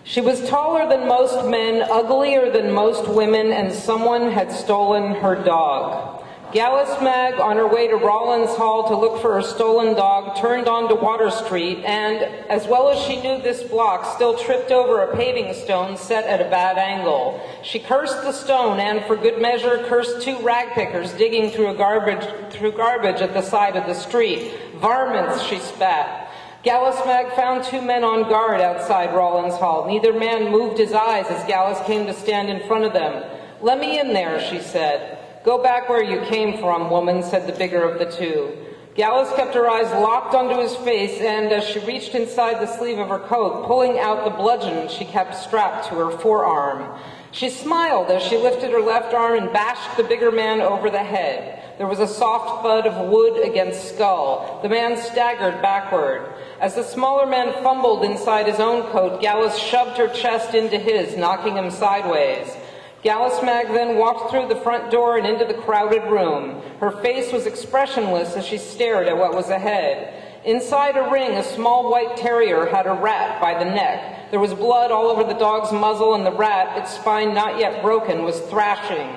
She was taller than most men, uglier than most women, and someone had stolen her dog. Gallus Mag, on her way to Rollins Hall to look for her stolen dog, turned onto Water Street and, as well as she knew this block, still tripped over a paving stone set at a bad angle. She cursed the stone and, for good measure, cursed two ragpickers digging through garbage at the side of the street. Varmints, she spat. Gallus Mag found two men on guard outside Rollins Hall. Neither man moved his eyes as Gallus came to stand in front of them. "Let me in there," she said. "Go back where you came from, woman," said the bigger of the two. Gallus kept her eyes locked onto his face, and as she reached inside the sleeve of her coat, pulling out the bludgeon she kept strapped to her forearm. She smiled as she lifted her left arm and bashed the bigger man over the head. There was a soft thud of wood against skull. The man staggered backward. As the smaller man fumbled inside his own coat, Gallus shoved her chest into his, knocking him sideways. Gallus Mag then walked through the front door and into the crowded room. Her face was expressionless as she stared at what was ahead. Inside a ring, a small white terrier had a rat by the neck. There was blood all over the dog's muzzle, and the rat, its spine not yet broken, was thrashing.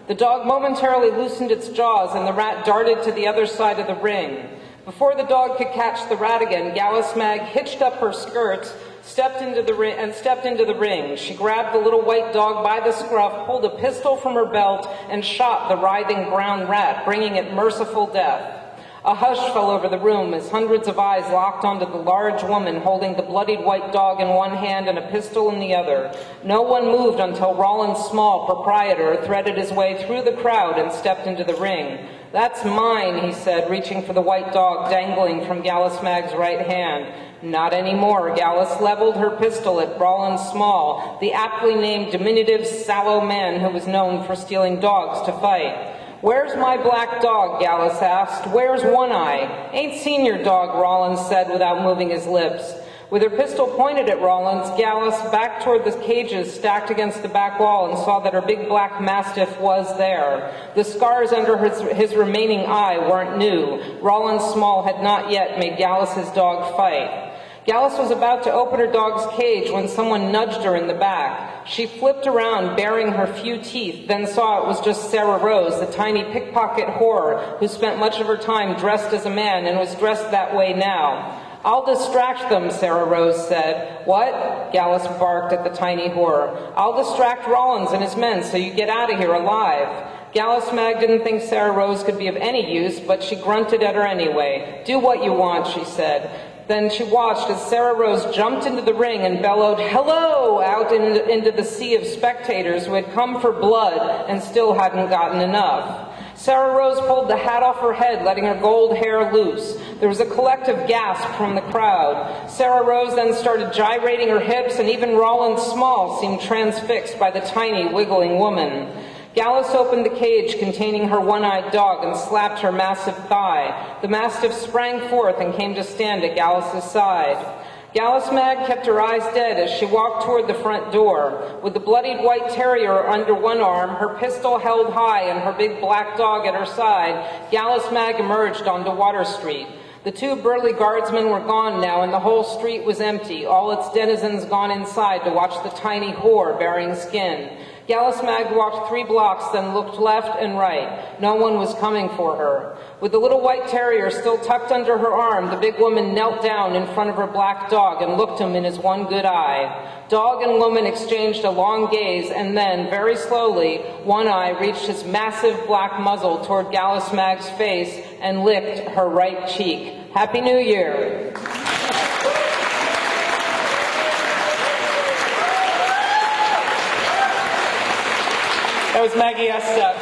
The dog momentarily loosened its jaws, and the rat darted to the other side of the ring. Before the dog could catch the rat again, Gallus Mag hitched up her skirts, stepped into the ring. She grabbed the little white dog by the scruff, pulled a pistol from her belt, and shot the writhing brown rat, bringing it merciful death. A hush fell over the room as hundreds of eyes locked onto the large woman holding the bloodied white dog in one hand and a pistol in the other. No one moved until Rollins Small, proprietor, threaded his way through the crowd and stepped into the ring. "That's mine," he said, reaching for the white dog dangling from Gallus Mag's right hand. Not anymore. Gallus leveled her pistol at Rollins Small, the aptly named diminutive, sallow man who was known for stealing dogs to fight. "Where's my black dog?" Gallus asked. "Where's One Eye?" "Ain't seen your dog," Rollins said without moving his lips. With her pistol pointed at Rollins, Gallus backed toward the cages stacked against the back wall and saw that her big black mastiff was there. The scars under his remaining eye weren't new. Rollins Small had not yet made Gallus's dog fight. Gallus was about to open her dog's cage when someone nudged her in the back. She flipped around, baring her few teeth, then saw it was just Sarah Rose, the tiny pickpocket whore who spent much of her time dressed as a man and was dressed that way now. "I'll distract them," Sarah Rose said. "What?" Gallus barked at the tiny whore. "I'll distract Rollins and his men so you get out of here alive." Gallus Mag didn't think Sarah Rose could be of any use, but she grunted at her anyway. "Do what you want," she said. Then she watched as Sarah Rose jumped into the ring and bellowed, "Hello!" out into the sea of spectators who had come for blood and still hadn't gotten enough. Sarah Rose pulled the hat off her head, letting her gold hair loose. There was a collective gasp from the crowd. Sarah Rose then started gyrating her hips, and even Rollins Small seemed transfixed by the tiny, wiggling woman. Gallus opened the cage containing her one-eyed dog and slapped her massive thigh. The mastiff sprang forth and came to stand at Gallus's side. Gallus Mag kept her eyes dead as she walked toward the front door. With the bloodied white terrier under one arm, her pistol held high, and her big black dog at her side, Gallus Mag emerged onto Water Street. The two burly guardsmen were gone now, and the whole street was empty, all its denizens gone inside to watch the tiny whore bearing skin. Gallus Mag walked 3 blocks, then looked left and right. No one was coming for her. With the little white terrier still tucked under her arm, the big woman knelt down in front of her black dog and looked him in his one good eye. Dog and woman exchanged a long gaze, and then, very slowly, One Eye reached his massive black muzzle toward Gallus Mag's face and licked her right cheek. Happy New Year! That was Maggie Estep.